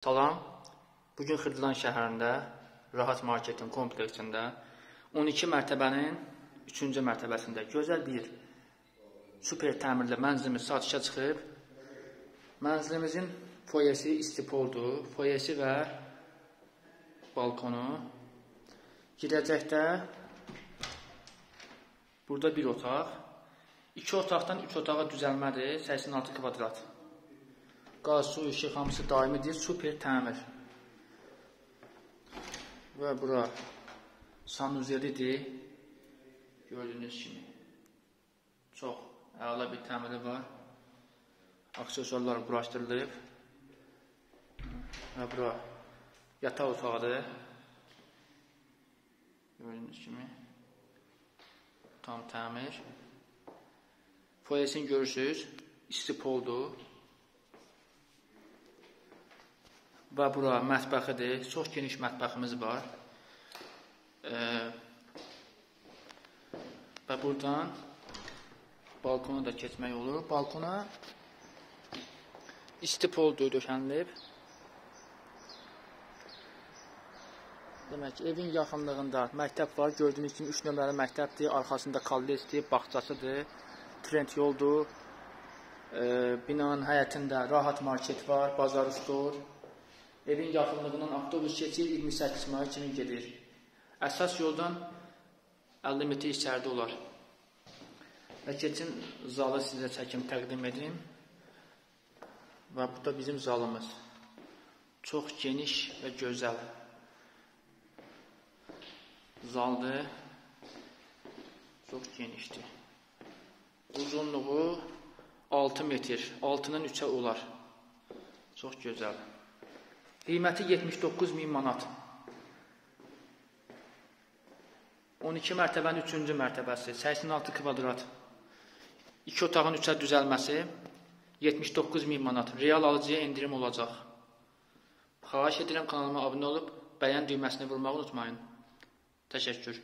Salam, bugün Xırdalan şəhərində Rahat Marketin kompleksində 12 mərtəbənin 3-cü mərtəbəsində gözəl bir super təmirli mənzilimiz satışa çıxıb. Mənzilimizin foyesi istipoldur, foyesi və balkonu. Girəcəkdə burada bir otaq, 2 otaqdan 3 otağa düzəlmədir, 86 kvadrat. Qaz, su, işıq hamısı daimidir, super təmir. Və bura sanuzelidir. Gördüyünüz kimi. Çox əla bir təmiri var. Aksesuarlar quraşdırılıb. Və bura yataq otağıdır. Gördüyünüz kimi. Tam təmir. Foyesini görürsünüz. İstipoldur. Və bura mətbəxidir. Çox geniş mətbəximiz var. Və buradan balkona da keçmək olur. Balkona istipoldur döşənilib. Demək ki, evin yaxınlığında məktəb var. Gördüyünüz kimi 3 nömrəli məktəbdir. Arxasında kollejdir, bağçasıdır, trend yoldur. Binanın həyətində Rahat Market var, bazar stor. Evin yaxınlığından avtobus keçir, 28 may kimi gedir. Əsas yoldan 50 metr içəridə olar. Və keçin zalı sizə çəkim təqdim edim. Və bu da bizim zalımız. Çox geniş və gözəl zaldır. Çox genişdir. Uzunluğu 6 metr, 6-dan 3-ə olar. Çox gözəl. Qiyməti 79.000 manat. 12 mərtəbənin 3-cü mərtəbəsi, 86 kvadrat. 2 otağın 3-ə düzəlməsi 79.000 manat. Real alıcıya endirim olacaq. Xahiş edirəm kanalıma abunə olub, bəyən düyməsini vurmağı unutmayın. Təşəkkür.